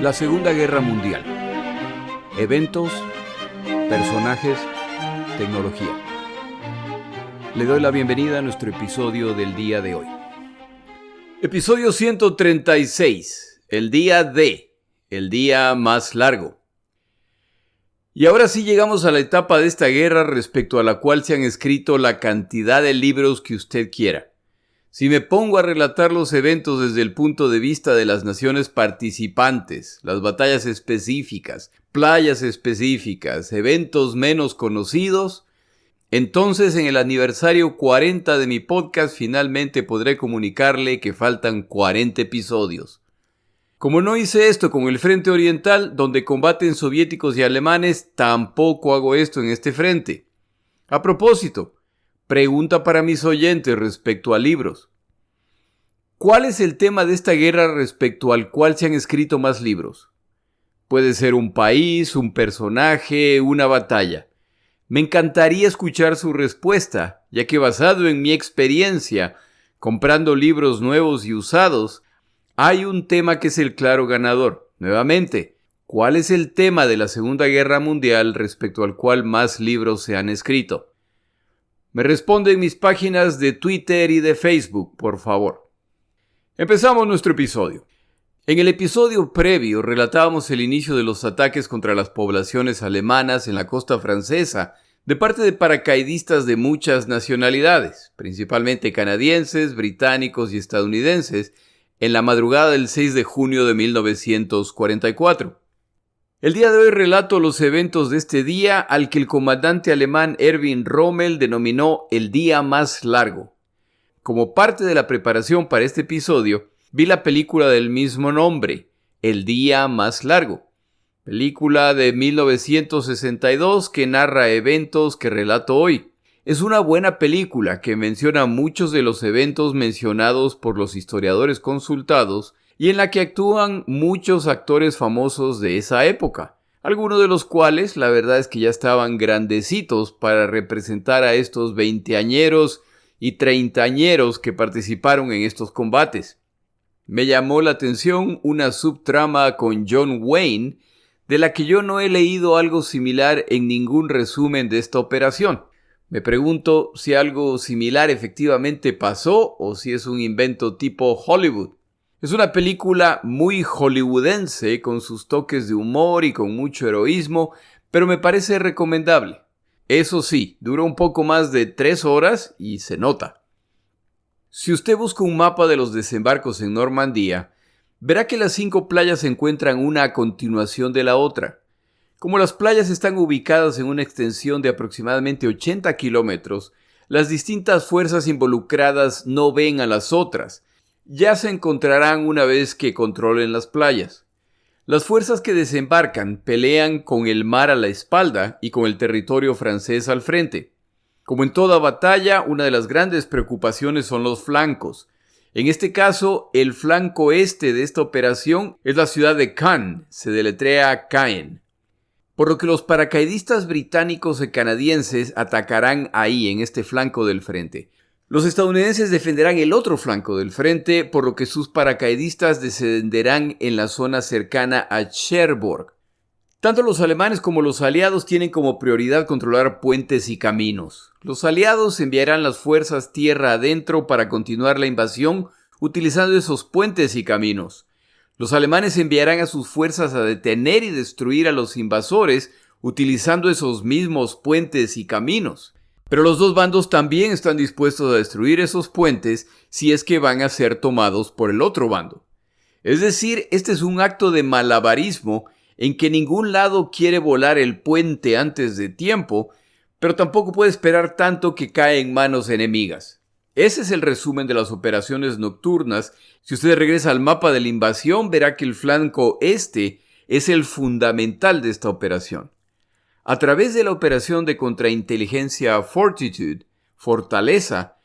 La Segunda Guerra Mundial. Eventos, personajes, tecnología. Le doy la bienvenida a nuestro episodio del día de hoy. Episodio 136. El día D. El día más largo. Y ahora sí llegamos a la etapa de esta guerra respecto a la cual se han escrito la cantidad de libros que usted quiera. Si me pongo a relatar los eventos desde el punto de vista de las naciones participantes, las batallas específicas, playas específicas, eventos menos conocidos, entonces en el aniversario 40 de mi podcast finalmente podré comunicarle que faltan 40 episodios. Como no hice esto con el frente oriental, donde combaten soviéticos y alemanes, tampoco hago esto en este frente. A propósito, pregunta para mis oyentes respecto a libros. ¿Cuál es el tema de esta guerra respecto al cual se han escrito más libros? Puede ser un país, un personaje, una batalla. Me encantaría escuchar su respuesta, ya que basado en mi experiencia, comprando libros nuevos y usados, hay un tema que es el claro ganador. Nuevamente, ¿cuál es el tema de la Segunda Guerra Mundial respecto al cual más libros se han escrito? Me responde en mis páginas de Twitter y de Facebook, por favor. Empezamos nuestro episodio. En el episodio previo relatábamos el inicio de los ataques contra las poblaciones alemanas en la costa francesa de parte de paracaidistas de muchas nacionalidades, principalmente canadienses, británicos y estadounidenses, en la madrugada del 6 de junio de 1944. El día de hoy relato los eventos de este día al que el comandante alemán Erwin Rommel denominó el día más largo. Como parte de la preparación para este episodio, vi la película del mismo nombre, El día más largo, película de 1962 que narra eventos que relato hoy. Es una buena película que menciona muchos de los eventos mencionados por los historiadores consultados y en la que actúan muchos actores famosos de esa época, algunos de los cuales la verdad es que ya estaban grandecitos para representar a estos veinteañeros y treintañeros que participaron en estos combates. Me llamó la atención una subtrama con John Wayne, de la que yo no he leído algo similar en ningún resumen de esta operación. Me pregunto si algo similar efectivamente pasó o si es un invento tipo Hollywood. Es una película muy hollywoodense con sus toques de humor y con mucho heroísmo, pero me parece recomendable. Eso sí, dura un poco más de 3 horas y se nota. Si usted busca un mapa de los desembarcos en Normandía, verá que las 5 playas se encuentran una a continuación de la otra. Como las playas están ubicadas en una extensión de aproximadamente 80 kilómetros, las distintas fuerzas involucradas no ven a las otras. Ya se encontrarán una vez que controlen las playas. Las fuerzas que desembarcan pelean con el mar a la espalda y con el territorio francés al frente. Como en toda batalla, una de las grandes preocupaciones son los flancos. En este caso, el flanco este de esta operación es la ciudad de Caen, se deletrea Caen. Por lo que los paracaidistas británicos y canadienses atacarán ahí, en este flanco del frente. Los estadounidenses defenderán el otro flanco del frente, por lo que sus paracaidistas descenderán en la zona cercana a Cherbourg. Tanto los alemanes como los aliados tienen como prioridad controlar puentes y caminos. Los aliados enviarán las fuerzas tierra adentro para continuar la invasión utilizando esos puentes y caminos. Los alemanes enviarán a sus fuerzas a detener y destruir a los invasores utilizando esos mismos puentes y caminos. Pero los dos bandos también están dispuestos a destruir esos puentes si es que van a ser tomados por el otro bando. Es decir, este es un acto de malabarismo en que ningún lado quiere volar el puente antes de tiempo, pero tampoco puede esperar tanto que cae en manos enemigas. Ese es el resumen de las operaciones nocturnas. Si usted regresa al mapa de la invasión, verá que el flanco este es el fundamental de esta operación. A través de la operación de contrainteligencia Fortitude, Fortaleza,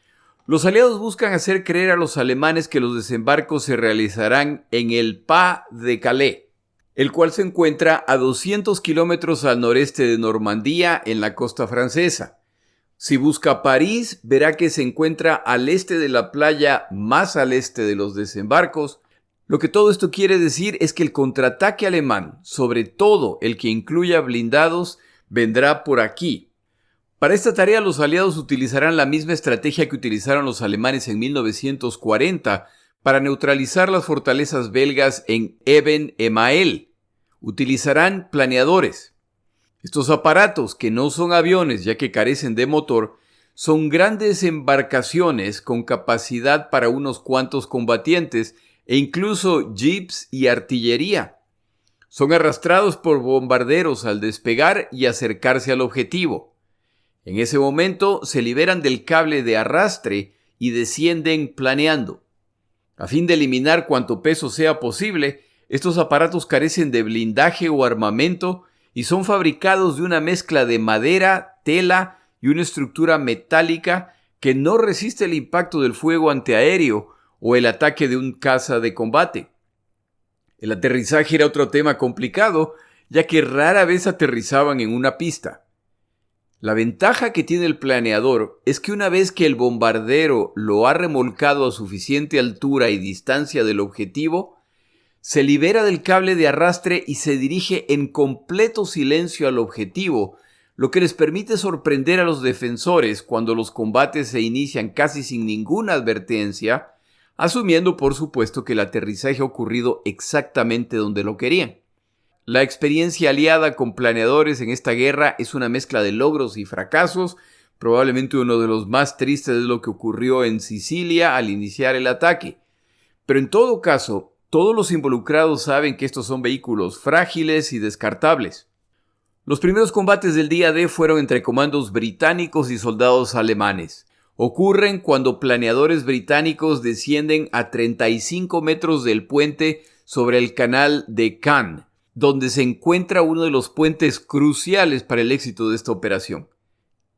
los aliados buscan hacer creer a los alemanes que los desembarcos se realizarán en el Pas de Calais, el cual se encuentra a 200 kilómetros al noreste de Normandía en la costa francesa. Si busca París, verá que se encuentra al este de la playa más al este de los desembarcos, Lo que todo esto quiere decir es que el contraataque alemán, sobre todo el que incluya blindados, vendrá por aquí. Para esta tarea los aliados utilizarán la misma estrategia que utilizaron los alemanes en 1940 para neutralizar las fortalezas belgas en Eben Emael. Utilizarán planeadores. Estos aparatos, que no son aviones ya que carecen de motor, son grandes embarcaciones con capacidad para unos cuantos combatientes e incluso jeeps y artillería. Son arrastrados por bombarderos al despegar y acercarse al objetivo. En ese momento se liberan del cable de arrastre y descienden planeando. A fin de eliminar cuanto peso sea posible, estos aparatos carecen de blindaje o armamento y son fabricados de una mezcla de madera, tela y una estructura metálica que no resiste el impacto del fuego antiaéreo o el ataque de un caza de combate. El aterrizaje era otro tema complicado, ya que rara vez aterrizaban en una pista. La ventaja que tiene el planeador es que una vez que el bombardero lo ha remolcado a suficiente altura y distancia del objetivo, se libera del cable de arrastre y se dirige en completo silencio al objetivo, lo que les permite sorprender a los defensores cuando los combates se inician casi sin ninguna advertencia, asumiendo por supuesto que el aterrizaje ha ocurrido exactamente donde lo querían. La experiencia aliada con planeadores en esta guerra es una mezcla de logros y fracasos. Probablemente uno de los más tristes es lo que ocurrió en Sicilia al iniciar el ataque. Pero en todo caso, todos los involucrados saben que estos son vehículos frágiles y descartables. Los primeros combates del día D fueron entre comandos británicos y soldados alemanes. Ocurren cuando planeadores británicos descienden a 35 metros del puente sobre el canal de Caen, donde se encuentra uno de los puentes cruciales para el éxito de esta operación.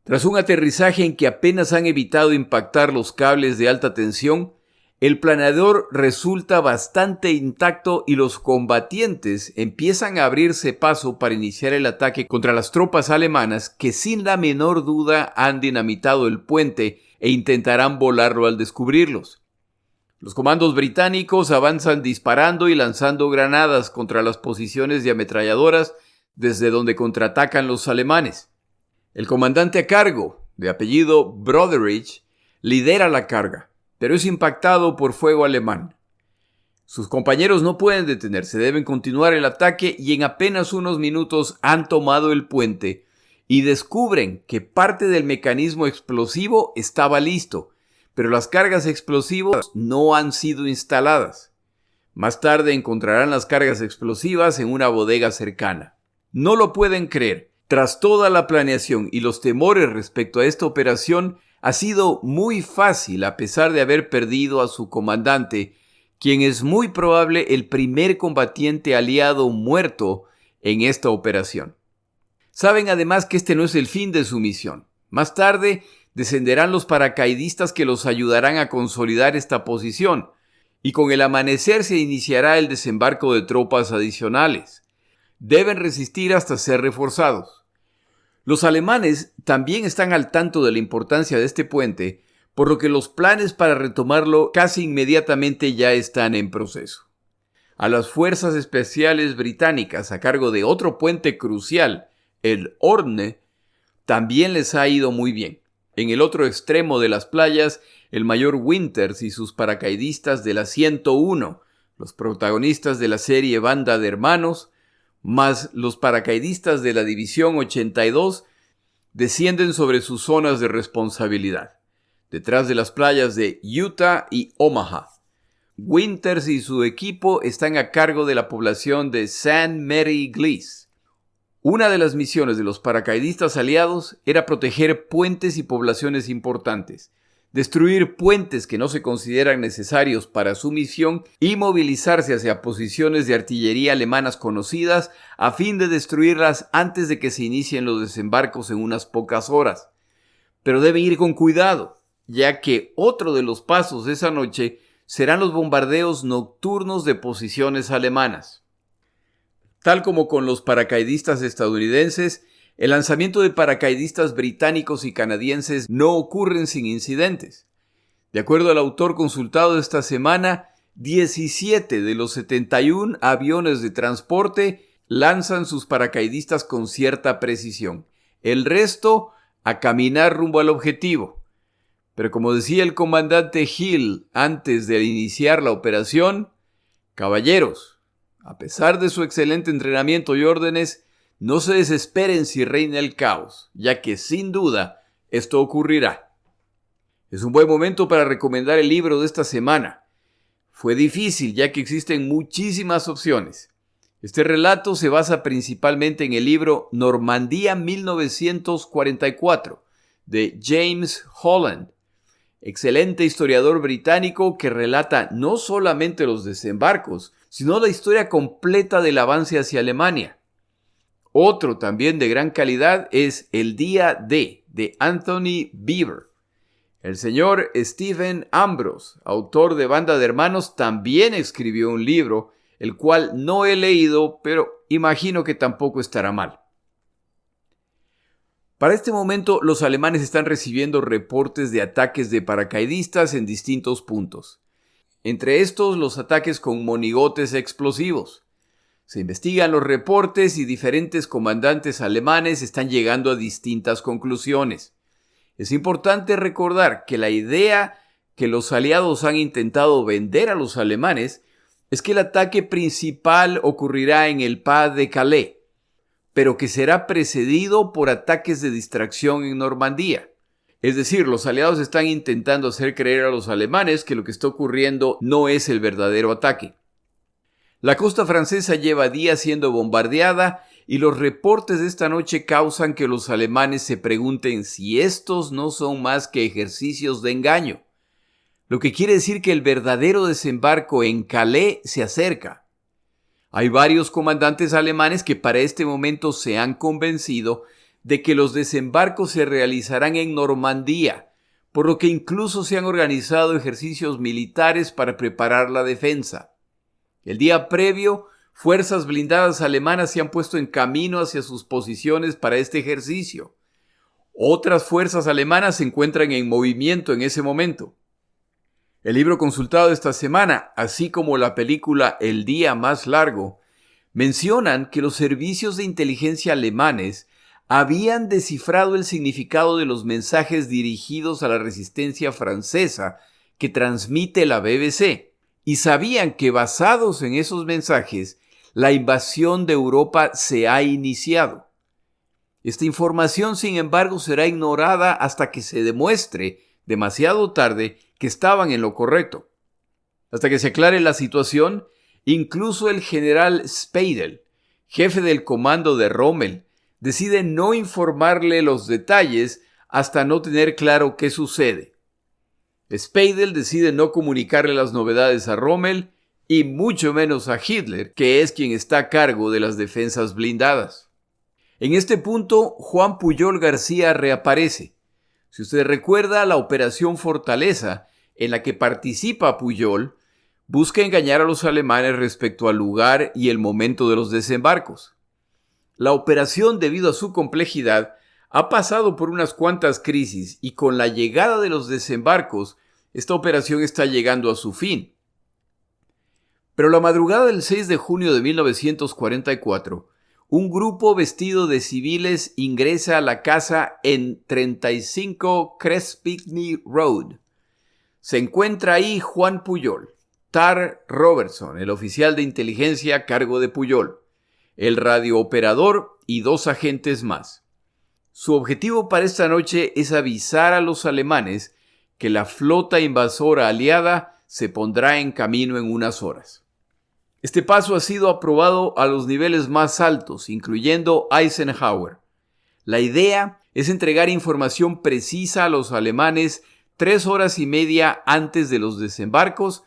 Tras un aterrizaje en que apenas han evitado impactar los cables de alta tensión, el planeador resulta bastante intacto y los combatientes empiezan a abrirse paso para iniciar el ataque contra las tropas alemanas que sin la menor duda han dinamitado el puente e intentarán volarlo al descubrirlos. Los comandos británicos avanzan disparando y lanzando granadas contra las posiciones de ametralladoras desde donde contraatacan los alemanes. El comandante a cargo, de apellido Broderich, lidera la carga, pero es impactado por fuego alemán. Sus compañeros no pueden detenerse, deben continuar el ataque y en apenas unos minutos han tomado el puente y descubren que parte del mecanismo explosivo estaba listo, pero las cargas explosivas no han sido instaladas. Más tarde encontrarán las cargas explosivas en una bodega cercana. No lo pueden creer. Tras toda la planeación y los temores respecto a esta operación, ha sido muy fácil a pesar de haber perdido a su comandante, quien es muy probable el primer combatiente aliado muerto en esta operación. Saben además que este no es el fin de su misión. Más tarde descenderán los paracaidistas que los ayudarán a consolidar esta posición, y con el amanecer se iniciará el desembarco de tropas adicionales. Deben resistir hasta ser reforzados. Los alemanes también están al tanto de la importancia de este puente, por lo que los planes para retomarlo casi inmediatamente ya están en proceso. A las fuerzas especiales británicas a cargo de otro puente crucial, el Orne, también les ha ido muy bien. En el otro extremo de las playas, el mayor Winters y sus paracaidistas de la 101, los protagonistas de la serie Banda de Hermanos, más los paracaidistas de la División 82, descienden sobre sus zonas de responsabilidad, detrás de las playas de Utah y Omaha. Winters y su equipo están a cargo de la población de St. Mary Glees. Una de las misiones de los paracaidistas aliados era proteger puentes y poblaciones importantes, destruir puentes que no se consideran necesarios para su misión y movilizarse hacia posiciones de artillería alemanas conocidas a fin de destruirlas antes de que se inicien los desembarcos en unas pocas horas. Pero deben ir con cuidado, ya que otro de los pasos de esa noche serán los bombardeos nocturnos de posiciones alemanas. Tal como con los paracaidistas estadounidenses, el lanzamiento de paracaidistas británicos y canadienses no ocurren sin incidentes. De acuerdo al autor consultado esta semana, 17 de los 71 aviones de transporte lanzan sus paracaidistas con cierta precisión. El resto a caminar rumbo al objetivo. Pero como decía el comandante Hill antes de iniciar la operación, caballeros, a pesar de su excelente entrenamiento y órdenes, no se desesperen si reina el caos, ya que sin duda esto ocurrirá. Es un buen momento para recomendar el libro de esta semana. Fue difícil ya que existen muchísimas opciones. Este relato se basa principalmente en el libro Normandía 1944 de James Holland, excelente historiador británico que relata no solamente los desembarcos, sino la historia completa del avance hacia Alemania. Otro también de gran calidad es El Día D de Anthony Beevor. El señor Stephen Ambrose, autor de Banda de Hermanos, también escribió un libro, el cual no he leído, pero imagino que tampoco estará mal. Para este momento, los alemanes están recibiendo reportes de ataques de paracaidistas en distintos puntos. Entre estos, los ataques con monigotes explosivos. Se investigan los reportes y diferentes comandantes alemanes están llegando a distintas conclusiones. Es importante recordar que la idea que los aliados han intentado vender a los alemanes es que el ataque principal ocurrirá en el Pas de Calais, pero que será precedido por ataques de distracción en Normandía. Es decir, los aliados están intentando hacer creer a los alemanes que lo que está ocurriendo no es el verdadero ataque. La costa francesa lleva días siendo bombardeada y los reportes de esta noche causan que los alemanes se pregunten si estos no son más que ejercicios de engaño, lo que quiere decir que el verdadero desembarco en Calais se acerca. Hay varios comandantes alemanes que para este momento se han convencido de que los desembarcos se realizarán en Normandía, por lo que incluso se han organizado ejercicios militares para preparar la defensa. El día previo, fuerzas blindadas alemanas se han puesto en camino hacia sus posiciones para este ejercicio. Otras fuerzas alemanas se encuentran en movimiento en ese momento. El libro consultado esta semana, así como la película El Día Más Largo, mencionan que los servicios de inteligencia alemanes habían descifrado el significado de los mensajes dirigidos a la resistencia francesa que transmite la BBC, y sabían que basados en esos mensajes, la invasión de Europa se ha iniciado. Esta información, sin embargo, será ignorada hasta que se demuestre, demasiado tarde, que estaban en lo correcto. Hasta que se aclare la situación, incluso el general Speidel, jefe del comando de Rommel, decide no informarle los detalles hasta no tener claro qué sucede. Speidel decide no comunicarle las novedades a Rommel y mucho menos a Hitler, que es quien está a cargo de las defensas blindadas. En este punto, Juan Pujol García reaparece. Si usted recuerda, la Operación Fortaleza, en la que participa Pujol, busca engañar a los alemanes respecto al lugar y el momento de los desembarcos. La operación, debido a su complejidad, ha pasado por unas cuantas crisis y con la llegada de los desembarcos, esta operación está llegando a su fin. Pero la madrugada del 6 de junio de 1944, un grupo vestido de civiles ingresa a la casa en 35 Crespigny Road. Se encuentra ahí Juan Pujol, Tar Robertson, el oficial de inteligencia a cargo de Pujol, el radiooperador y 2 agentes más. Su objetivo para esta noche es avisar a los alemanes que la flota invasora aliada se pondrá en camino en unas horas. Este paso ha sido aprobado a los niveles más altos, incluyendo Eisenhower. La idea es entregar información precisa a los alemanes 3 horas y media antes de los desembarcos,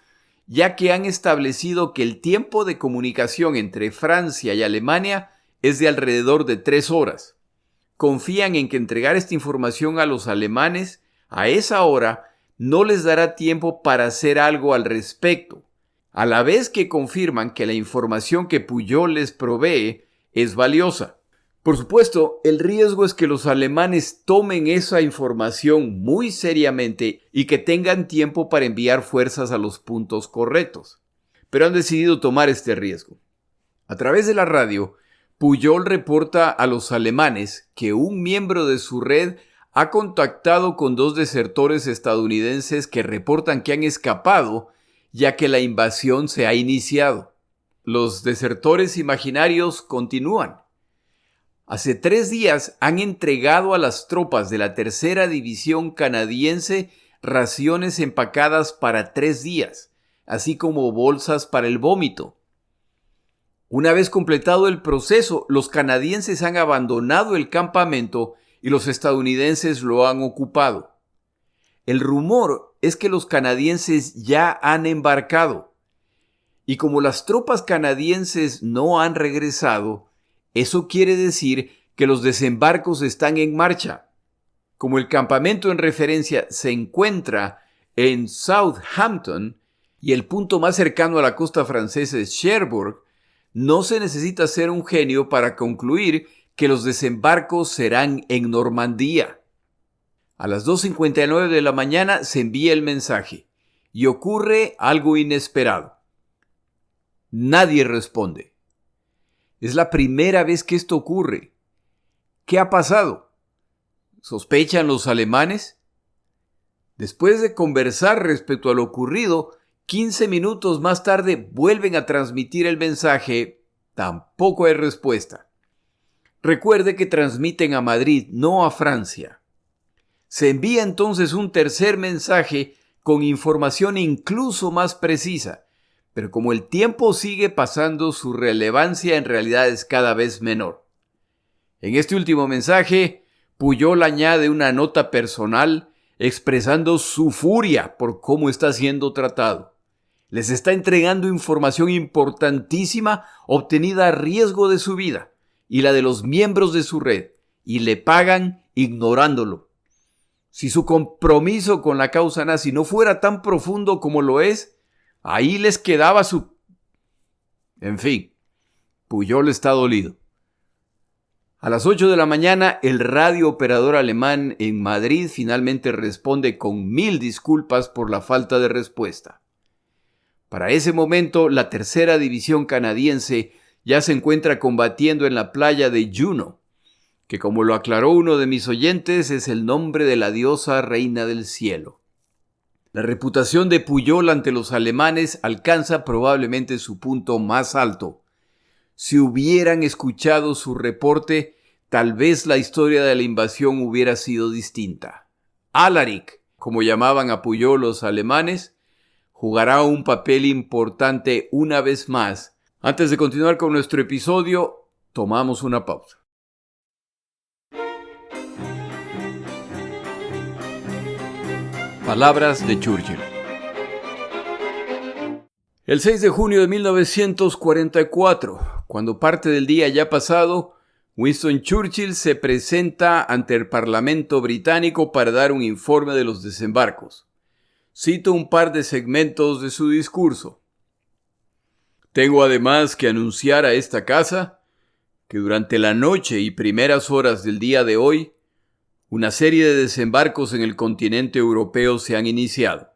ya que han establecido que el tiempo de comunicación entre Francia y Alemania es de alrededor de 3 horas. Confían en que entregar esta información a los alemanes a esa hora no les dará tiempo para hacer algo al respecto, a la vez que confirman que la información que Pujol les provee es valiosa. Por supuesto, el riesgo es que los alemanes tomen esa información muy seriamente y que tengan tiempo para enviar fuerzas a los puntos correctos. Pero han decidido tomar este riesgo. A través de la radio, Pujol reporta a los alemanes que un miembro de su red ha contactado con 2 desertores estadounidenses que reportan que han escapado ya que la invasión se ha iniciado. Los desertores imaginarios continúan. Hace 3 días han entregado a las tropas de la tercera división canadiense raciones empacadas para 3 días, así como bolsas para el vómito. Una vez completado el proceso, los canadienses han abandonado el campamento y los estadounidenses lo han ocupado. El rumor es que los canadienses ya han embarcado. Y como las tropas canadienses no han regresado, eso quiere decir que los desembarcos están en marcha. Como el campamento en referencia se encuentra en Southampton y el punto más cercano a la costa francesa es Cherbourg, no se necesita ser un genio para concluir que los desembarcos serán en Normandía. A las 2:59 de la mañana se envía el mensaje y ocurre algo inesperado. Nadie responde. Es la primera vez que esto ocurre. ¿Qué ha pasado? ¿Sospechan los alemanes? Después de conversar respecto a lo ocurrido, 15 minutos más tarde vuelven a transmitir el mensaje. Tampoco hay respuesta. Recuerde que transmiten a Madrid, no a Francia. Se envía entonces un tercer mensaje con información incluso más precisa, pero como el tiempo sigue pasando, su relevancia en realidad es cada vez menor. En este último mensaje, Pujol añade una nota personal expresando su furia por cómo está siendo tratado. Les está entregando información importantísima obtenida a riesgo de su vida y la de los miembros de su red, y le pagan ignorándolo. Si su compromiso con la causa nazi no fuera tan profundo como lo es, ahí les quedaba su... En fin, Pujol está dolido. A las 8 de la mañana, el radio operador alemán en Madrid finalmente responde con 1000 disculpas por la falta de respuesta. Para ese momento, la tercera división canadiense ya se encuentra combatiendo en la playa de Juno, que como lo aclaró uno de mis oyentes, es el nombre de la diosa reina del cielo. La reputación de Pujol ante los alemanes alcanza probablemente su punto más alto. Si hubieran escuchado su reporte, tal vez la historia de la invasión hubiera sido distinta. Alaric, como llamaban a Pujol los alemanes, jugará un papel importante una vez más. Antes de continuar con nuestro episodio, tomamos una pausa. Palabras de Churchill. El 6 de junio de 1944, cuando parte del día ya pasado, Winston Churchill se presenta ante el Parlamento británico para dar un informe de los desembarcos. Cito un par de segmentos de su discurso. Tengo además que anunciar a esta casa que durante la noche y primeras horas del día de hoy, una serie de desembarcos en el continente europeo se han iniciado.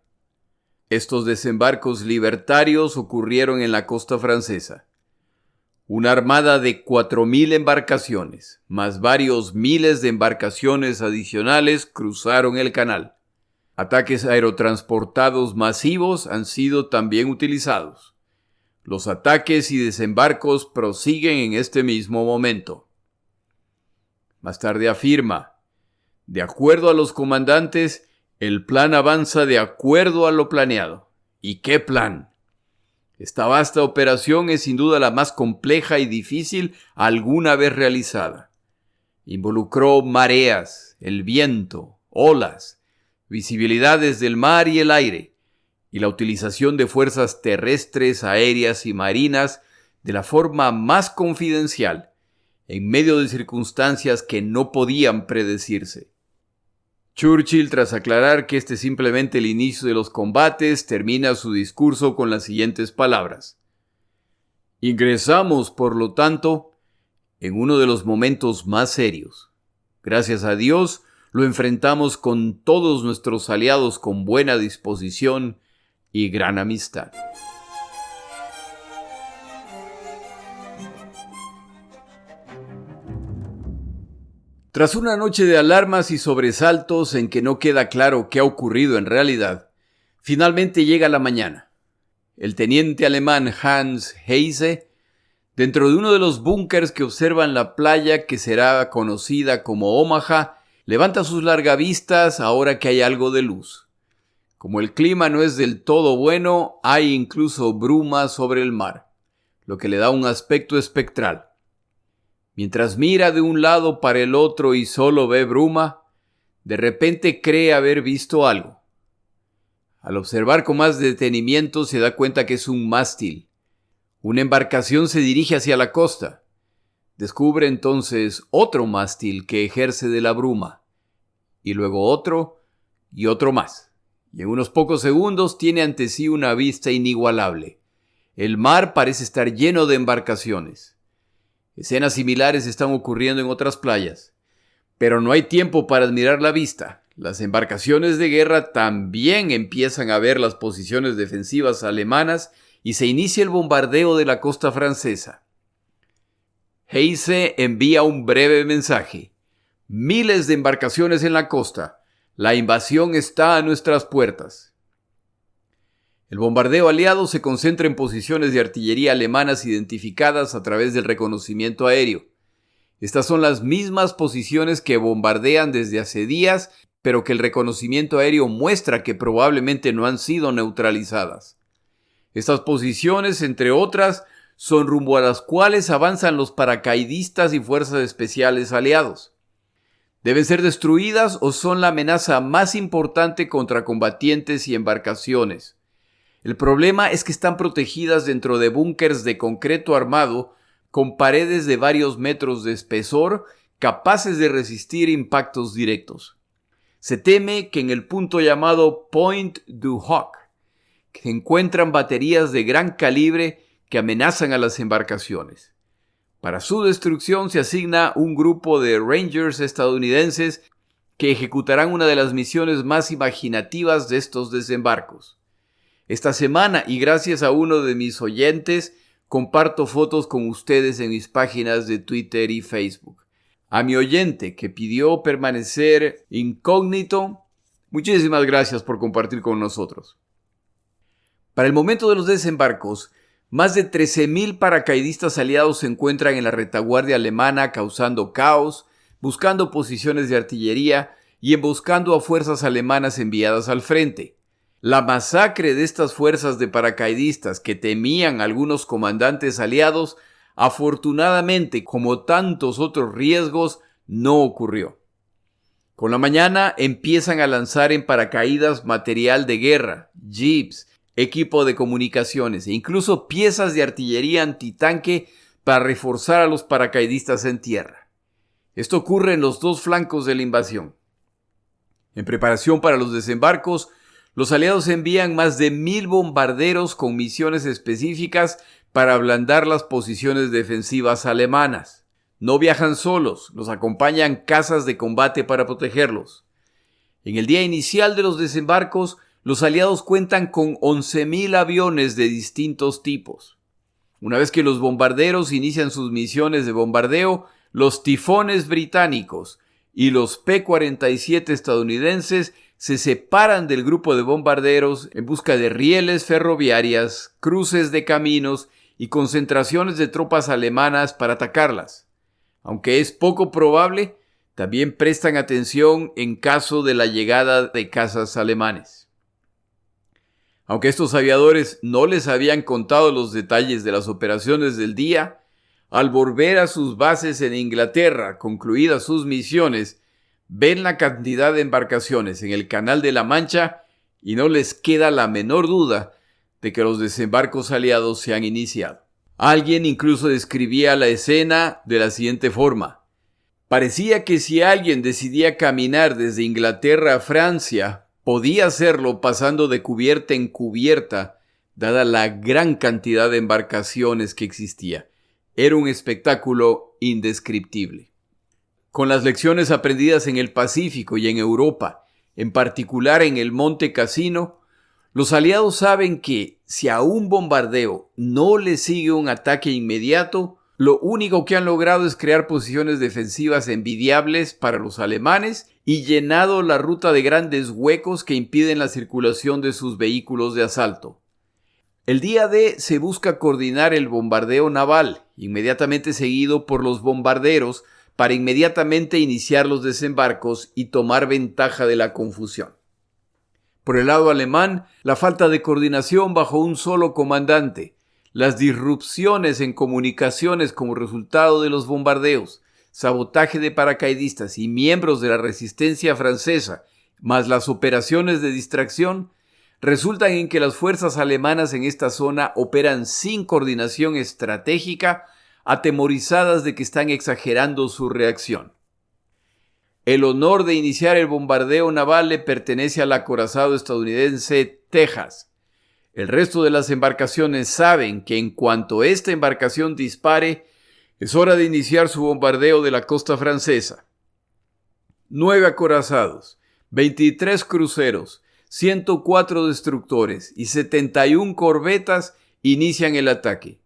Estos desembarcos libertarios ocurrieron en la costa francesa. Una armada de 4.000 embarcaciones, más varios miles de embarcaciones adicionales cruzaron el canal. Ataques aerotransportados masivos han sido también utilizados. Los ataques y desembarcos prosiguen en este mismo momento. Más tarde afirma: de acuerdo a los comandantes, el plan avanza de acuerdo a lo planeado. ¿Y qué plan? Esta vasta operación es sin duda la más compleja y difícil alguna vez realizada. Involucró mareas, el viento, olas, visibilidades del mar y el aire, y la utilización de fuerzas terrestres, aéreas y marinas de la forma más confidencial, en medio de circunstancias que no podían predecirse. Churchill, tras aclarar que este es simplemente el inicio de los combates, termina su discurso con las siguientes palabras. Ingresamos, por lo tanto, en uno de los momentos más serios. Gracias a Dios, lo enfrentamos con todos nuestros aliados con buena disposición y gran amistad. Tras una noche de alarmas y sobresaltos en que no queda claro qué ha ocurrido en realidad, finalmente llega la mañana. El teniente alemán Hans Heise, dentro de uno de los búnkers que observan la playa que será conocida como Omaha, levanta sus largavistas ahora que hay algo de luz. Como el clima no es del todo bueno, hay incluso bruma sobre el mar, lo que le da un aspecto espectral. Mientras mira de un lado para el otro y solo ve bruma, de repente cree haber visto algo. Al observar con más detenimiento se da cuenta que es un mástil. Una embarcación se dirige hacia la costa. Descubre entonces otro mástil que ejerce de la bruma, y luego otro y otro más. Y en unos pocos segundos tiene ante sí una vista inigualable. El mar parece estar lleno de embarcaciones. Escenas similares están ocurriendo en otras playas, pero no hay tiempo para admirar la vista. Las embarcaciones de guerra también empiezan a ver las posiciones defensivas alemanas y se inicia el bombardeo de la costa francesa. Heise envía un breve mensaje. Miles de embarcaciones en la costa. La invasión está a nuestras puertas. El bombardeo aliado se concentra en posiciones de artillería alemanas identificadas a través del reconocimiento aéreo. Estas son las mismas posiciones que bombardean desde hace días, pero que el reconocimiento aéreo muestra que probablemente no han sido neutralizadas. Estas posiciones, entre otras, son rumbo a las cuales avanzan los paracaidistas y fuerzas especiales aliados. Deben ser destruidas o son la amenaza más importante contra combatientes y embarcaciones. El problema es que están protegidas dentro de búnkers de concreto armado con paredes de varios metros de espesor capaces de resistir impactos directos. Se teme que en el punto llamado Point du Hoc se encuentran baterías de gran calibre que amenazan a las embarcaciones. Para su destrucción se asigna un grupo de Rangers estadounidenses que ejecutarán una de las misiones más imaginativas de estos desembarcos. Esta semana, y gracias a uno de mis oyentes, comparto fotos con ustedes en mis páginas de Twitter y Facebook. A mi oyente que pidió permanecer incógnito, muchísimas gracias por compartir con nosotros. Para el momento de los desembarcos, más de 13,000 paracaidistas aliados se encuentran en la retaguardia alemana causando caos, buscando posiciones de artillería y emboscando a fuerzas alemanas enviadas al frente. La masacre de estas fuerzas de paracaidistas que temían algunos comandantes aliados, afortunadamente, como tantos otros riesgos, no ocurrió. Con la mañana empiezan a lanzar en paracaídas material de guerra, jeeps, equipo de comunicaciones e incluso piezas de artillería antitanque para reforzar a los paracaidistas en tierra. Esto ocurre en los dos flancos de la invasión. En preparación para los desembarcos, los aliados envían más de 1,000 bombarderos con misiones específicas para ablandar las posiciones defensivas alemanas. No viajan solos, los acompañan cazas de combate para protegerlos. En el día inicial de los desembarcos, los aliados cuentan con 11,000 aviones de distintos tipos. Una vez que los bombarderos inician sus misiones de bombardeo, los tifones británicos y los P-47 estadounidenses se separan del grupo de bombarderos en busca de rieles ferroviarias, cruces de caminos y concentraciones de tropas alemanas para atacarlas. Aunque es poco probable, también prestan atención en caso de la llegada de cazas alemanes. Aunque estos aviadores no les habían contado los detalles de las operaciones del día, al volver a sus bases en Inglaterra, concluidas sus misiones, ven la cantidad de embarcaciones en el Canal de la Mancha y no les queda la menor duda de que los desembarcos aliados se han iniciado. Alguien incluso describía la escena de la siguiente forma. Parecía que si alguien decidía caminar desde Inglaterra a Francia, podía hacerlo pasando de cubierta en cubierta, dada la gran cantidad de embarcaciones que existía. Era un espectáculo indescriptible. Con las lecciones aprendidas en el Pacífico y en Europa, en particular en el Monte Cassino, los aliados saben que si a un bombardeo no le sigue un ataque inmediato, lo único que han logrado es crear posiciones defensivas envidiables para los alemanes y llenado la ruta de grandes huecos que impiden la circulación de sus vehículos de asalto. El día D se busca coordinar el bombardeo naval, inmediatamente seguido por los bombarderos, para inmediatamente iniciar los desembarcos y tomar ventaja de la confusión. Por el lado alemán, la falta de coordinación bajo un solo comandante, las disrupciones en comunicaciones como resultado de los bombardeos, sabotaje de paracaidistas y miembros de la resistencia francesa, más las operaciones de distracción, resultan en que las fuerzas alemanas en esta zona operan sin coordinación estratégica, atemorizadas de que están exagerando su reacción. El honor de iniciar el bombardeo naval le pertenece al acorazado estadounidense Texas. El resto de las embarcaciones saben que en cuanto esta embarcación dispare, es hora de iniciar su bombardeo de la costa francesa. 9 acorazados, 23 cruceros, 104 destructores y 71 corbetas inician el ataque.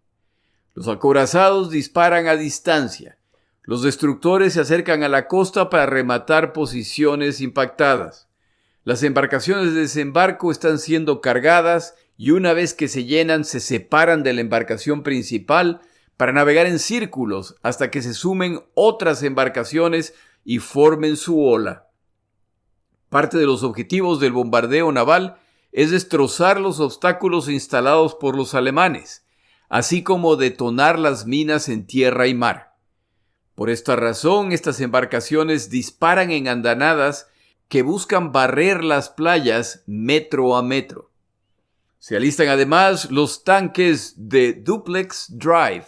Los acorazados disparan a distancia. Los destructores se acercan a la costa para rematar posiciones impactadas. Las embarcaciones de desembarco están siendo cargadas y una vez que se llenan se separan de la embarcación principal para navegar en círculos hasta que se sumen otras embarcaciones y formen su ola. Parte de los objetivos del bombardeo naval es destrozar los obstáculos instalados por los alemanes, así como detonar las minas en tierra y mar. Por esta razón, estas embarcaciones disparan en andanadas que buscan barrer las playas metro a metro. Se alistan además los tanques de Duplex Drive,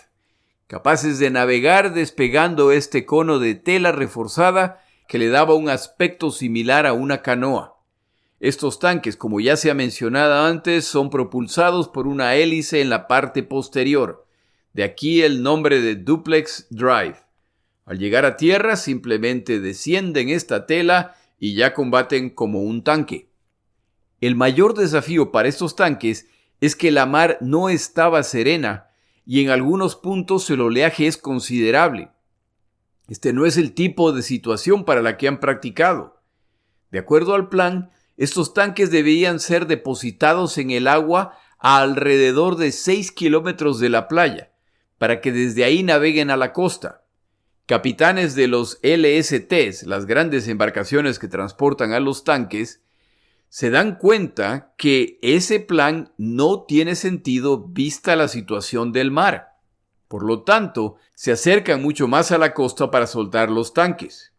capaces de navegar despegando este cono de tela reforzada que le daba un aspecto similar a una canoa. Estos tanques, como ya se ha mencionado antes, son propulsados por una hélice en la parte posterior. De aquí el nombre de Duplex Drive. Al llegar a tierra, simplemente descienden esta tela y ya combaten como un tanque. El mayor desafío para estos tanques es que la mar no estaba serena y en algunos puntos el oleaje es considerable. Este no es el tipo de situación para la que han practicado. De acuerdo al plan, estos tanques debían ser depositados en el agua a alrededor de 6 kilómetros de la playa, para que desde ahí naveguen a la costa. Capitanes de los LSTs, las grandes embarcaciones que transportan a los tanques, se dan cuenta que ese plan no tiene sentido vista la situación del mar. Por lo tanto, se acercan mucho más a la costa para soltar los tanques.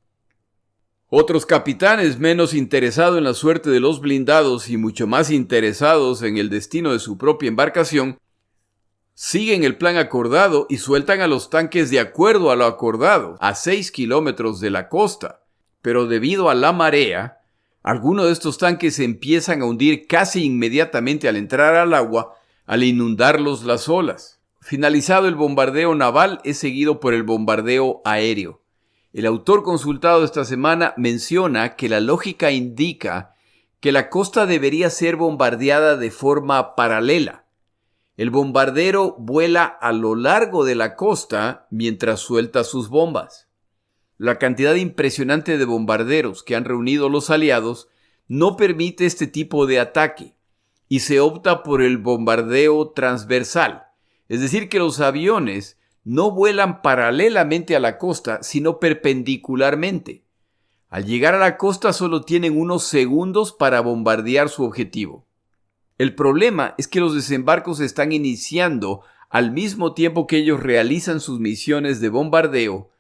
Otros capitanes menos interesados en la suerte de los blindados y mucho más interesados en el destino de su propia embarcación, siguen el plan acordado y sueltan a los tanques de acuerdo a lo acordado, a 6 kilómetros de la costa. Pero debido a la marea, algunos de estos tanques se empiezan a hundir casi inmediatamente al entrar al agua, al inundarlos las olas. Finalizado el bombardeo naval, es seguido por el bombardeo aéreo. El autor consultado esta semana menciona que la lógica indica que la costa debería ser bombardeada de forma paralela. El bombardero vuela a lo largo de la costa mientras suelta sus bombas. La cantidad impresionante de bombarderos que han reunido los aliados no permite este tipo de ataque y se opta por el bombardeo transversal, es decir, que los aviones no vuelan paralelamente a la costa, sino perpendicularmente. Al llegar a la costa solo tienen unos segundos para bombardear su objetivo. El problema es que los desembarcos se están iniciando al mismo tiempo que ellos realizan sus misiones de bombardeo,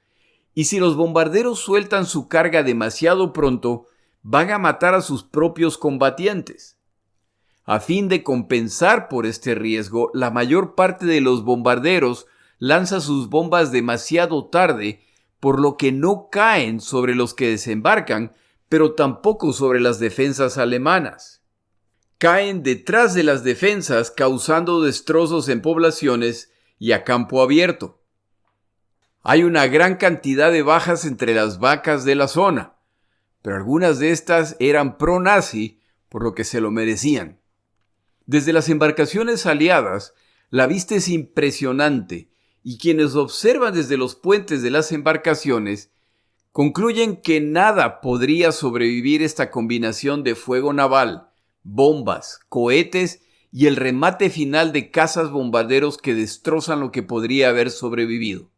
y si los bombarderos sueltan su carga demasiado pronto, van a matar a sus propios combatientes. A fin de compensar por este riesgo, la mayor parte de los bombarderos lanza sus bombas demasiado tarde, por lo que no caen sobre los que desembarcan, pero tampoco sobre las defensas alemanas. Caen detrás de las defensas, causando destrozos en poblaciones y a campo abierto. Hay una gran cantidad de bajas entre las vacas de la zona, pero algunas de estas eran pro-nazi, por lo que se lo merecían. Desde las embarcaciones aliadas, la vista es impresionante y quienes observan desde los puentes de las embarcaciones concluyen que nada podría sobrevivir esta combinación de fuego naval, bombas, cohetes y el remate final de cazas bombarderos que destrozan lo que podría haber sobrevivido.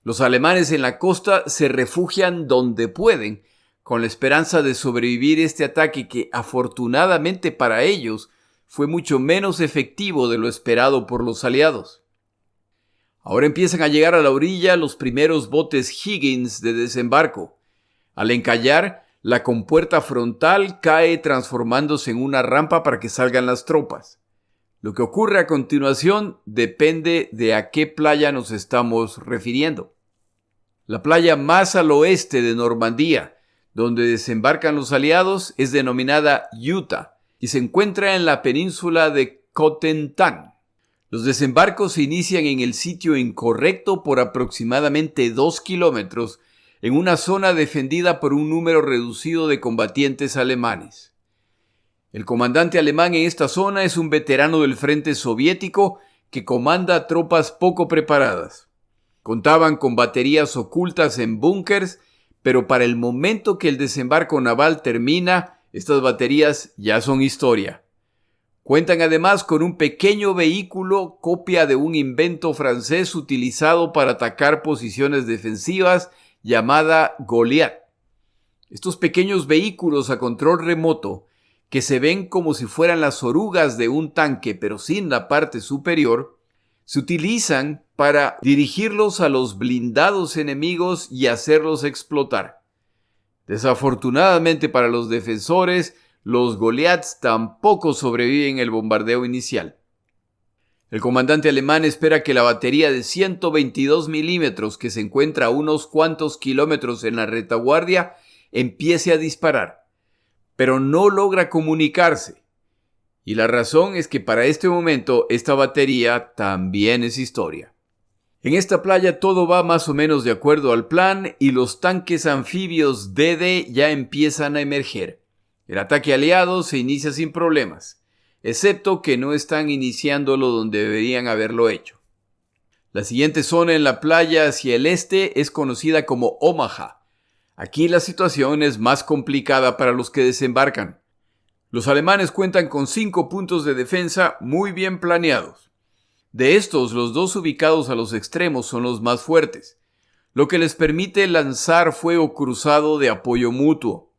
Los alemanes en la costa se refugian donde pueden, con la esperanza de sobrevivir este ataque que, afortunadamente para ellos, fue mucho menos efectivo de lo esperado por los aliados. Ahora empiezan a llegar a la orilla los primeros botes Higgins de desembarco. Al encallar, la compuerta frontal cae transformándose en una rampa para que salgan las tropas. Lo que ocurre a continuación depende de a qué playa nos estamos refiriendo. La playa más al oeste de Normandía, donde desembarcan los aliados, es denominada Utah y se encuentra en la península de Cotentin. Los desembarcos se inician en el sitio incorrecto por aproximadamente 2 kilómetros en una zona defendida por un número reducido de combatientes alemanes. El comandante alemán en esta zona es un veterano del frente soviético que comanda tropas poco preparadas. Contaban con baterías ocultas en búnkers, pero para el momento que el desembarco naval termina, estas baterías ya son historia. Cuentan además con un pequeño vehículo, copia de un invento francés utilizado para atacar posiciones defensivas, llamada Goliath. Estos pequeños vehículos a control remoto, que se ven como si fueran las orugas de un tanque pero sin la parte superior, se utilizan para dirigirlos a los blindados enemigos y hacerlos explotar. Desafortunadamente para los defensores, los Goliaths tampoco sobreviven el bombardeo inicial. El comandante alemán espera que la batería de 122 milímetros que se encuentra a unos cuantos kilómetros en la retaguardia empiece a disparar, pero no logra comunicarse. Y la razón es que para este momento esta batería también es historia. En esta playa todo va más o menos de acuerdo al plan y los tanques anfibios DD ya empiezan a emerger. El ataque aliado se inicia sin problemas, excepto que no están iniciándolo donde deberían haberlo hecho. La siguiente zona en la playa hacia el este es conocida como Omaha. Aquí la situación es más complicada para los que desembarcan. Los alemanes cuentan con 5 puntos de defensa muy bien planeados. De estos, los 2 ubicados a los extremos son los más fuertes, lo que les permite lanzar fuego cruzado de apoyo mutuo.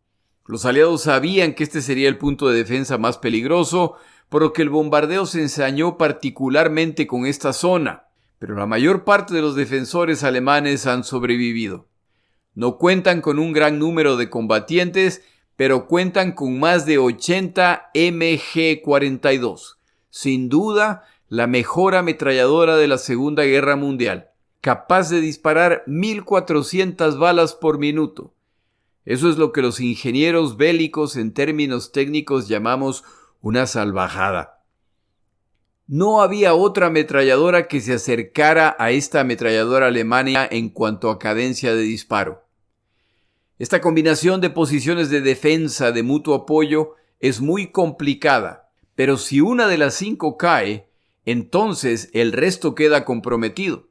Los aliados sabían que este sería el punto de defensa más peligroso, por lo que el bombardeo se ensañó particularmente con esta zona, pero la mayor parte de los defensores alemanes han sobrevivido. No cuentan con un gran número de combatientes, pero cuentan con más de 80 MG-42, sin duda la mejor ametralladora de la Segunda Guerra Mundial, capaz de disparar 1.400 balas por minuto. Eso es lo que los ingenieros bélicos en términos técnicos llamamos una salvajada. No había otra ametralladora que se acercara a esta ametralladora alemana en cuanto a cadencia de disparo. Esta combinación de posiciones de defensa de mutuo apoyo es muy complicada, pero si una de las 5 cae, entonces el resto queda comprometido.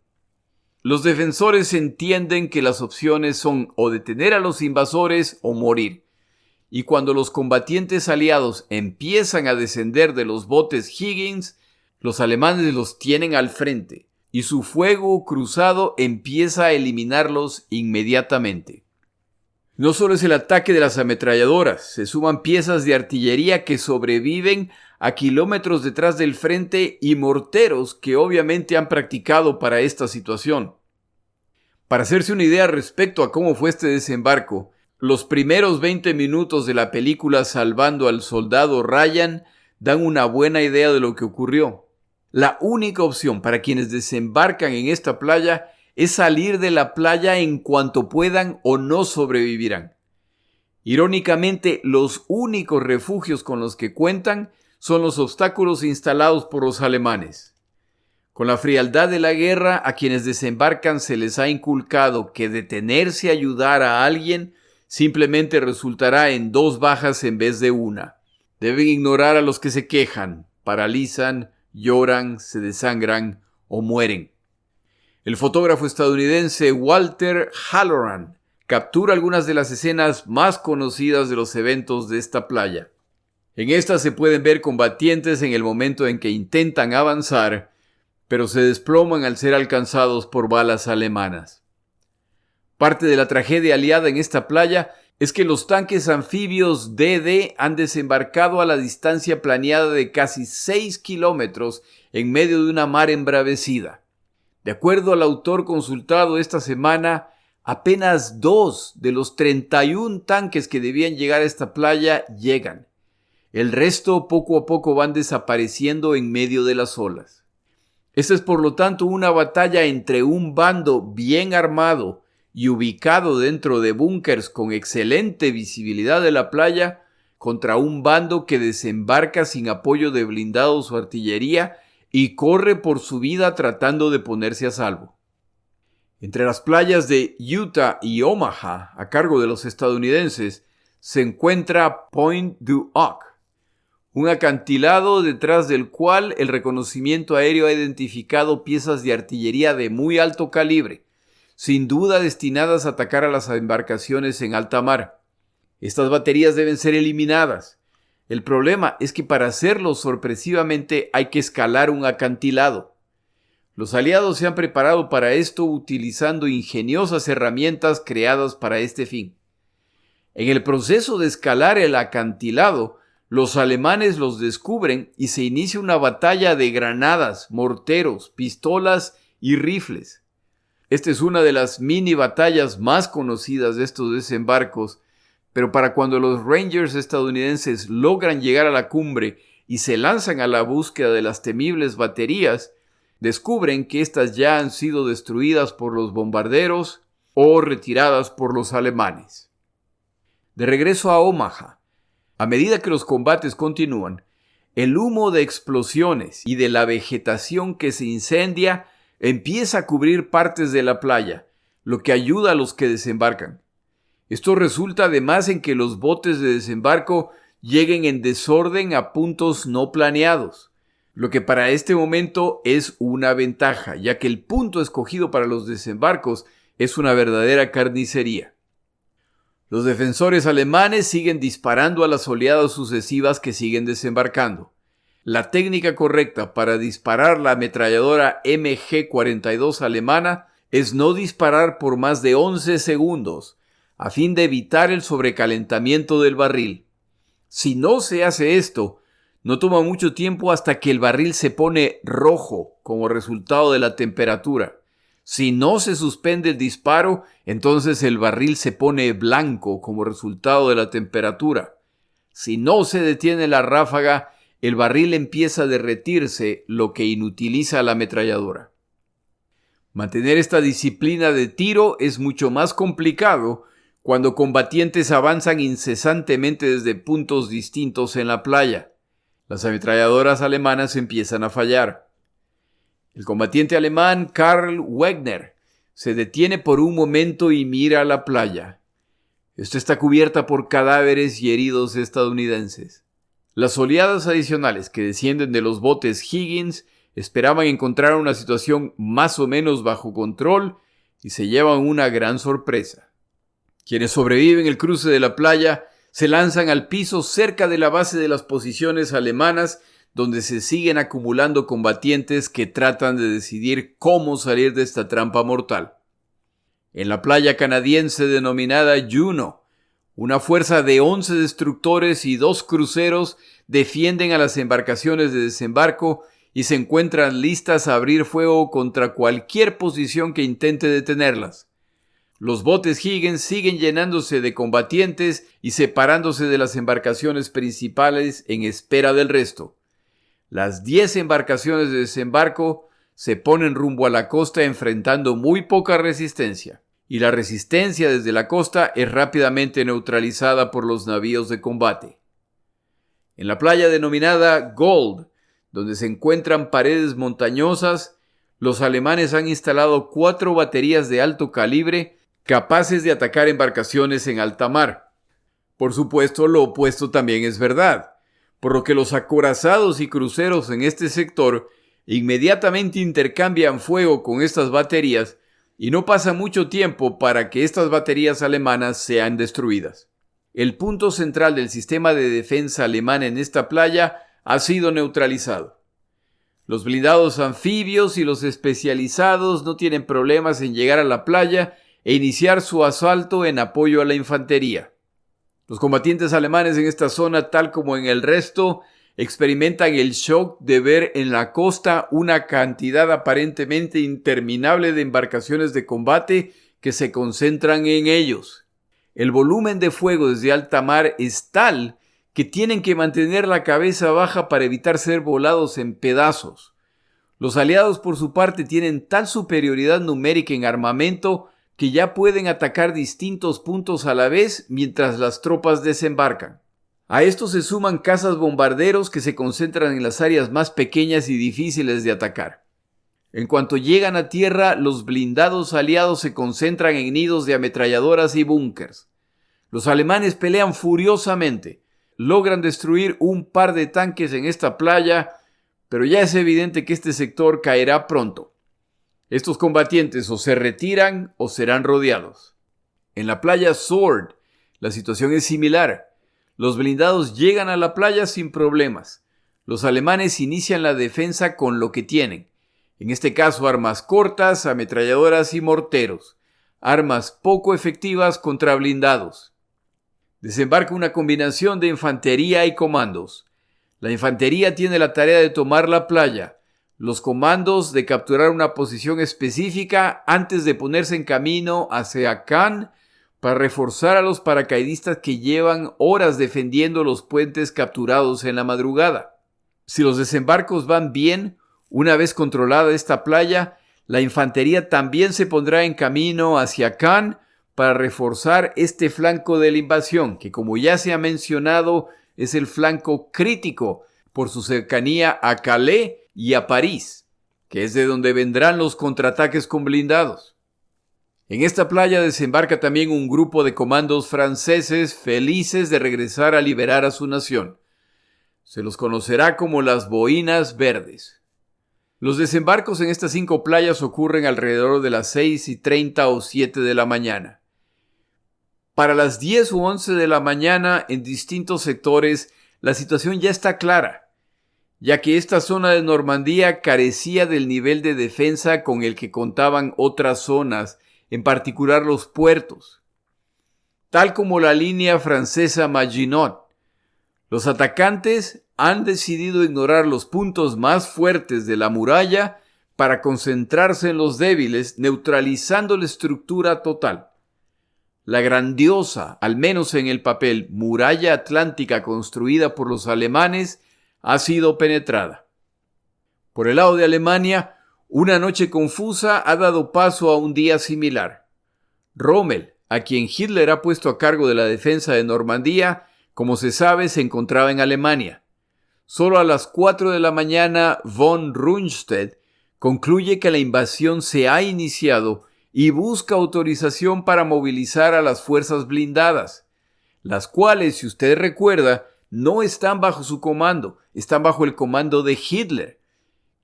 Los defensores entienden que las opciones son o detener a los invasores o morir, y cuando los combatientes aliados empiezan a descender de los botes Higgins, los alemanes los tienen al frente, y su fuego cruzado empieza a eliminarlos inmediatamente. No solo es el ataque de las ametralladoras, se suman piezas de artillería que sobreviven a kilómetros detrás del frente y morteros que obviamente han practicado para esta situación. Para hacerse una idea respecto a cómo fue este desembarco, los primeros 20 minutos de la película Salvando al Soldado Ryan dan una buena idea de lo que ocurrió. La única opción para quienes desembarcan en esta playa es salir de la playa en cuanto puedan o no sobrevivirán. Irónicamente, los únicos refugios con los que cuentan son los obstáculos instalados por los alemanes. Con la frialdad de la guerra, a quienes desembarcan se les ha inculcado que detenerse a ayudar a alguien simplemente resultará en 2 bajas en vez de 1. Deben ignorar a los que se quejan, paralizan, lloran, se desangran o mueren. El fotógrafo estadounidense Walter Halloran captura algunas de las escenas más conocidas de los eventos de esta playa. En estas se pueden ver combatientes en el momento en que intentan avanzar, pero se desploman al ser alcanzados por balas alemanas. Parte de la tragedia aliada en esta playa es que los tanques anfibios DD han desembarcado a la distancia planeada de casi 6 kilómetros en medio de una mar embravecida. De acuerdo al autor consultado esta semana, apenas 2 de los 31 tanques que debían llegar a esta playa llegan. El resto poco a poco van desapareciendo en medio de las olas. Esta es por lo tanto una batalla entre un bando bien armado y ubicado dentro de búnkers con excelente visibilidad de la playa contra un bando que desembarca sin apoyo de blindados o artillería y corre por su vida tratando de ponerse a salvo. Entre las playas de Utah y Omaha, a cargo de los estadounidenses, se encuentra Point du Hoc, un acantilado detrás del cual el reconocimiento aéreo ha identificado piezas de artillería de muy alto calibre, sin duda destinadas a atacar a las embarcaciones en alta mar. Estas baterías deben ser eliminadas. El problema es que para hacerlo sorpresivamente hay que escalar un acantilado. Los aliados se han preparado para esto utilizando ingeniosas herramientas creadas para este fin. En el proceso de escalar el acantilado, los alemanes los descubren y se inicia una batalla de granadas, morteros, pistolas y rifles. Esta es una de las mini batallas más conocidas de estos desembarcos, pero para cuando los Rangers estadounidenses logran llegar a la cumbre y se lanzan a la búsqueda de las temibles baterías, descubren que éstas ya han sido destruidas por los bombarderos o retiradas por los alemanes. De regreso a Omaha, a medida que los combates continúan, el humo de explosiones y de la vegetación que se incendia empieza a cubrir partes de la playa, lo que ayuda a los que desembarcan. Esto resulta además en que los botes de desembarco lleguen en desorden a puntos no planeados, lo que para este momento es una ventaja, ya que el punto escogido para los desembarcos es una verdadera carnicería. Los defensores alemanes siguen disparando a las oleadas sucesivas que siguen desembarcando. La técnica correcta para disparar la ametralladora MG-42 alemana es no disparar por más de 11 segundos, a fin de evitar el sobrecalentamiento del barril. Si no se hace esto, no toma mucho tiempo hasta que el barril se pone rojo como resultado de la temperatura. Si no se suspende el disparo, entonces el barril se pone blanco como resultado de la temperatura. Si no se detiene la ráfaga, el barril empieza a derretirse, lo que inutiliza la ametralladora. Mantener esta disciplina de tiro es mucho más complicado cuando combatientes avanzan incesantemente desde puntos distintos en la playa. Las ametralladoras alemanas empiezan a fallar. El combatiente alemán Karl Wegner se detiene por un momento y mira a la playa. Esta está cubierta por cadáveres y heridos estadounidenses. Las oleadas adicionales que descienden de los botes Higgins esperaban encontrar una situación más o menos bajo control y se llevan una gran sorpresa. Quienes sobreviven el cruce de la playa se lanzan al piso cerca de la base de las posiciones alemanas, donde se siguen acumulando combatientes que tratan de decidir cómo salir de esta trampa mortal. En la playa canadiense denominada Juno, una fuerza de 11 destructores y 2 cruceros defienden a las embarcaciones de desembarco y se encuentran listas a abrir fuego contra cualquier posición que intente detenerlas. Los botes Higgins siguen llenándose de combatientes y separándose de las embarcaciones principales en espera del resto. Las 10 embarcaciones de desembarco se ponen rumbo a la costa enfrentando muy poca resistencia, y la resistencia desde la costa es rápidamente neutralizada por los navíos de combate. En la playa denominada Gold, donde se encuentran paredes montañosas, los alemanes han instalado 4 baterías de alto calibre capaces de atacar embarcaciones en alta mar. Por supuesto, lo opuesto también es verdad, por lo que los acorazados y cruceros en este sector inmediatamente intercambian fuego con estas baterías y no pasa mucho tiempo para que estas baterías alemanas sean destruidas. El punto central del sistema de defensa alemán en esta playa ha sido neutralizado. Los blindados anfibios y los especializados no tienen problemas en llegar a la playa e iniciar su asalto en apoyo a la infantería. Los combatientes alemanes en esta zona, tal como en el resto, experimentan el shock de ver en la costa una cantidad aparentemente interminable de embarcaciones de combate que se concentran en ellos. El volumen de fuego desde alta mar es tal que tienen que mantener la cabeza baja para evitar ser volados en pedazos. Los aliados, por su parte, tienen tal superioridad numérica en armamento que ya pueden atacar distintos puntos a la vez mientras las tropas desembarcan. A esto se suman cazas bombarderos que se concentran en las áreas más pequeñas y difíciles de atacar. En cuanto llegan a tierra, los blindados aliados se concentran en nidos de ametralladoras y búnkers. Los alemanes pelean furiosamente, logran destruir un par de tanques en esta playa, pero ya es evidente que este sector caerá pronto. Estos combatientes o se retiran o serán rodeados. En la playa Sword, la situación es similar. Los blindados llegan a la playa sin problemas. Los alemanes inician la defensa con lo que tienen. En este caso, armas cortas, ametralladoras y morteros. Armas poco efectivas contra blindados. Desembarca una combinación de infantería y comandos. La infantería tiene la tarea de tomar la playa. Los comandos de capturar una posición específica antes de ponerse en camino hacia Cannes para reforzar a los paracaidistas que llevan horas defendiendo los puentes capturados en la madrugada. Si los desembarcos van bien, una vez controlada esta playa, la infantería también se pondrá en camino hacia Cannes para reforzar este flanco de la invasión, que como ya se ha mencionado es el flanco crítico por su cercanía a Calais y a París, que es de donde vendrán los contraataques con blindados. En esta playa desembarca también un grupo de comandos franceses felices de regresar a liberar a su nación. Se los conocerá como las Boinas Verdes. Los desembarcos en estas 5 playas ocurren alrededor de las 6:30 o 7 de la mañana. Para las 10 u 11 de la mañana, en distintos sectores, la situación ya está clara, ya que esta zona de Normandía carecía del nivel de defensa con el que contaban otras zonas, en particular los puertos, tal como la línea francesa Maginot. Los atacantes han decidido ignorar los puntos más fuertes de la muralla para concentrarse en los débiles, neutralizando la estructura total. La grandiosa, al menos en el papel, muralla atlántica construida por los alemanes ha sido penetrada. Por el lado de Alemania, una noche confusa ha dado paso a un día similar. Rommel, a quien Hitler ha puesto a cargo de la defensa de Normandía, como se sabe, se encontraba en Alemania. Solo a las 4 de la mañana, von Rundstedt concluye que la invasión se ha iniciado y busca autorización para movilizar a las fuerzas blindadas, las cuales, si usted recuerda, no están bajo su comando, están bajo el comando de Hitler,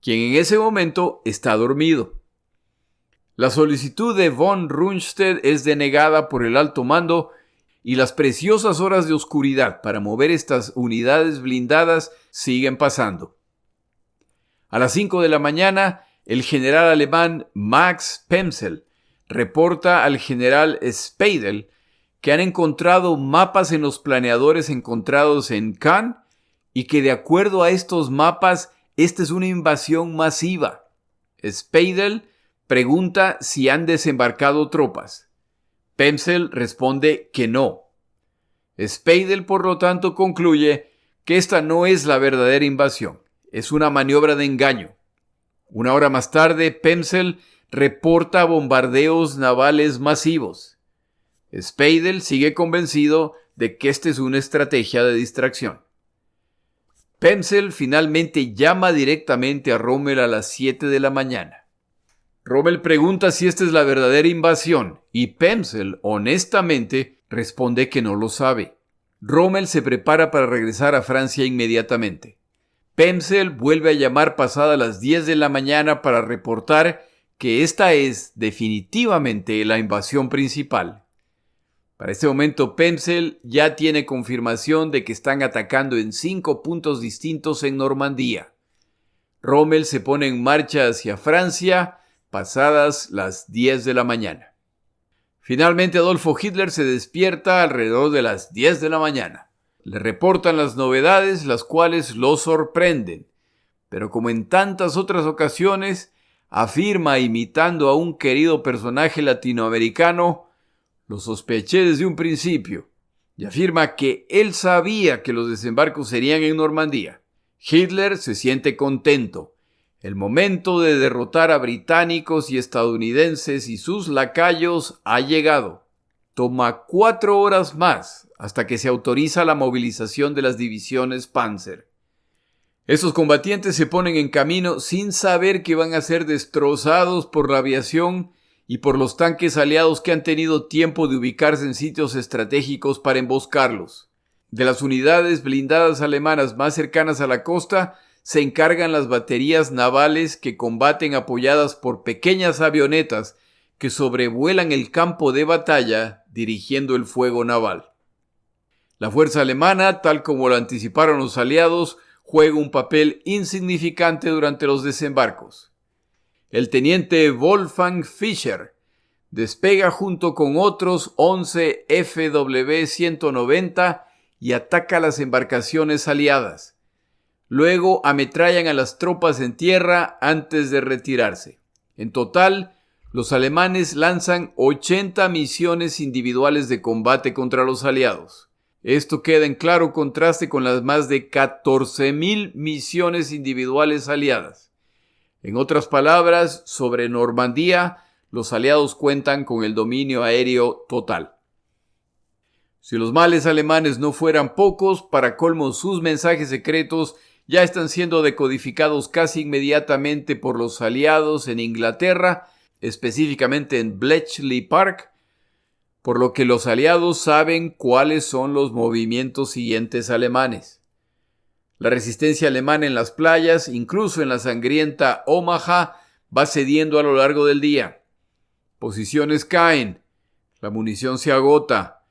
quien en ese momento está dormido. La solicitud de von Rundstedt es denegada por el alto mando y las preciosas horas de oscuridad para mover estas unidades blindadas siguen pasando. A las 5 de la mañana, el general alemán Max Pemsel reporta al general Speidel que han encontrado mapas en los planeadores encontrados en Cannes y que de acuerdo a estos mapas, esta es una invasión masiva. Speidel pregunta si han desembarcado tropas. Pemsel responde que no. Speidel, por lo tanto, concluye que esta no es la verdadera invasión, es una maniobra de engaño. Una hora más tarde, Pemsel reporta bombardeos navales masivos. Speidel sigue convencido de que esta es una estrategia de distracción. Pemsel finalmente llama directamente a Rommel a las 7 de la mañana. Rommel pregunta si esta es la verdadera invasión y Pemsel, honestamente, responde que no lo sabe. Rommel se prepara para regresar a Francia inmediatamente. Pemsel vuelve a llamar pasadas las 10 de la mañana para reportar que esta es definitivamente la invasión principal. Para este momento, Pemsel ya tiene confirmación de que están atacando en 5 puntos distintos en Normandía. Rommel se pone en marcha hacia Francia pasadas las 10 de la mañana. Finalmente, Adolfo Hitler se despierta alrededor de las 10 de la mañana. Le reportan las novedades, las cuales lo sorprenden, pero como en tantas otras ocasiones, afirma, imitando a un querido personaje latinoamericano: lo sospeché desde un principio, y afirma que él sabía que los desembarcos serían en Normandía. Hitler se siente contento. El momento de derrotar a británicos y estadounidenses y sus lacayos ha llegado. Toma 4 horas más hasta que se autoriza la movilización de las divisiones Panzer. Esos combatientes se ponen en camino sin saber que van a ser destrozados por la aviación y por los tanques aliados que han tenido tiempo de ubicarse en sitios estratégicos para emboscarlos. De las unidades blindadas alemanas más cercanas a la costa se encargan las baterías navales que combaten apoyadas por pequeñas avionetas que sobrevuelan el campo de batalla dirigiendo el fuego naval. La fuerza alemana, tal como lo anticiparon los aliados, juega un papel insignificante durante los desembarcos. El teniente Wolfgang Fischer despega junto con otros 11 FW-190 y ataca las embarcaciones aliadas. Luego ametrallan a las tropas en tierra antes de retirarse. En total, los alemanes lanzan 80 misiones individuales de combate contra los aliados. Esto queda en claro contraste con las más de 14.000 misiones individuales aliadas. En otras palabras, sobre Normandía, los aliados cuentan con el dominio aéreo total. Si los males alemanes no fueran pocos, para colmo sus mensajes secretos ya están siendo decodificados casi inmediatamente por los aliados en Inglaterra, específicamente en Bletchley Park, por lo que los aliados saben cuáles son los movimientos siguientes alemanes. La resistencia alemana en las playas, incluso en la sangrienta Omaha, va cediendo a lo largo del día. Posiciones caen, la munición se agota,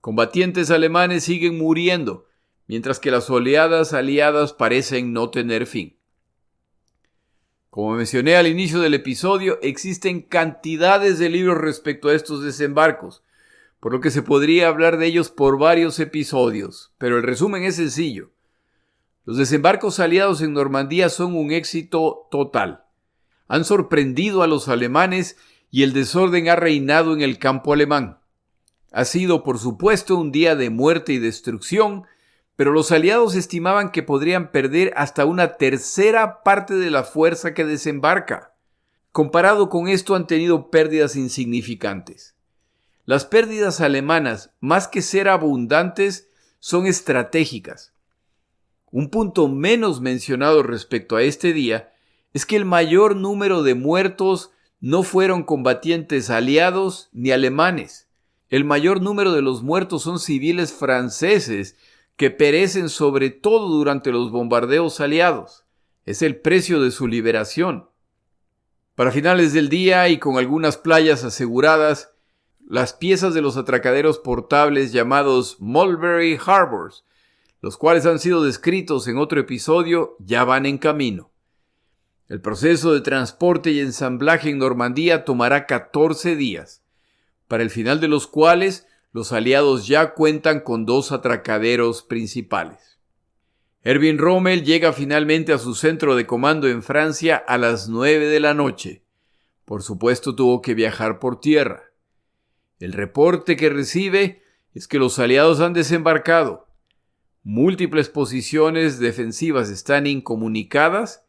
combatientes alemanes siguen muriendo, mientras que las oleadas aliadas parecen no tener fin. Como mencioné al inicio del episodio, existen cantidades de libros respecto a estos desembarcos, por lo que se podría hablar de ellos por varios episodios, pero el resumen es sencillo. Los desembarcos aliados en Normandía son un éxito total. Han sorprendido a los alemanes y el desorden ha reinado en el campo alemán. Ha sido, por supuesto, un día de muerte y destrucción, pero los aliados estimaban que podrían perder hasta una tercera parte de la fuerza que desembarca. Comparado con esto, han tenido pérdidas insignificantes. Las pérdidas alemanas, más que ser abundantes, son estratégicas. Un punto menos mencionado respecto a este día es que el mayor número de muertos no fueron combatientes aliados ni alemanes. El mayor número de los muertos son civiles franceses que perecen sobre todo durante los bombardeos aliados. Es el precio de su liberación. Para finales del día y con algunas playas aseguradas, las piezas de los atracaderos portables llamados Mulberry Harbors, los cuales han sido descritos en otro episodio, ya van en camino. El proceso de transporte y ensamblaje en Normandía tomará 14 días, para el final de los cuales los aliados ya cuentan con 2 atracaderos principales. Erwin Rommel llega finalmente a su centro de comando en Francia a las 9 de la noche. Por supuesto, tuvo que viajar por tierra. El reporte que recibe es que los aliados han desembarcado. Múltiples posiciones defensivas están incomunicadas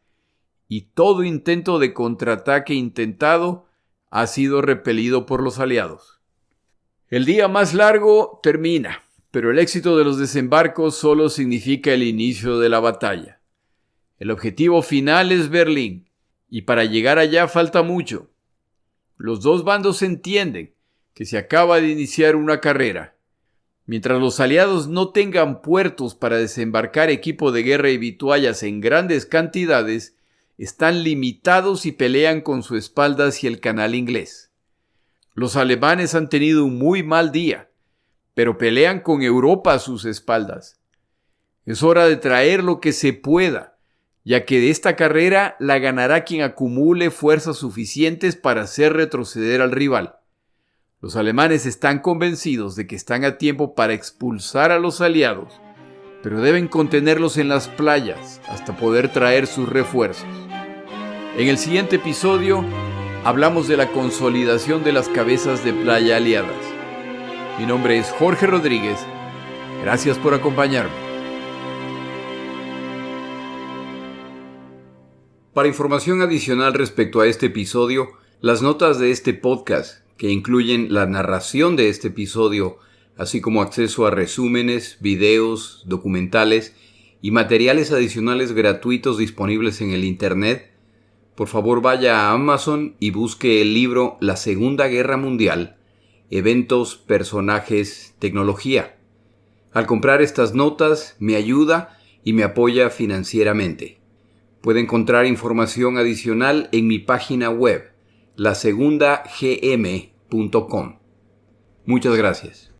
y todo intento de contraataque intentado ha sido repelido por los aliados. El día más largo termina, pero el éxito de los desembarcos solo significa el inicio de la batalla. El objetivo final es Berlín, y para llegar allá falta mucho. Los dos bandos entienden que se acaba de iniciar una carrera. Mientras los aliados no tengan puertos para desembarcar equipo de guerra y vituallas en grandes cantidades, están limitados y pelean con su espalda hacia el canal inglés. Los alemanes han tenido un muy mal día, pero pelean con Europa a sus espaldas. Es hora de traer lo que se pueda, ya que de esta carrera la ganará quien acumule fuerzas suficientes para hacer retroceder al rival. Los alemanes están convencidos de que están a tiempo para expulsar a los aliados, pero deben contenerlos en las playas hasta poder traer sus refuerzos. En el siguiente episodio hablamos de la consolidación de las cabezas de playa aliadas. Mi nombre es Jorge Rodríguez. Gracias por acompañarme. Para información adicional respecto a este episodio, las notas de este podcast, que incluyen la narración de este episodio, así como acceso a resúmenes, videos, documentales y materiales adicionales gratuitos disponibles en el Internet, por favor vaya a Amazon y busque el libro La Segunda Guerra Mundial, Eventos, Personajes, Tecnología. Al comprar estas notas me ayuda y me apoya financieramente. Puede encontrar información adicional en mi página web, lasegundagm.com. Muchas gracias.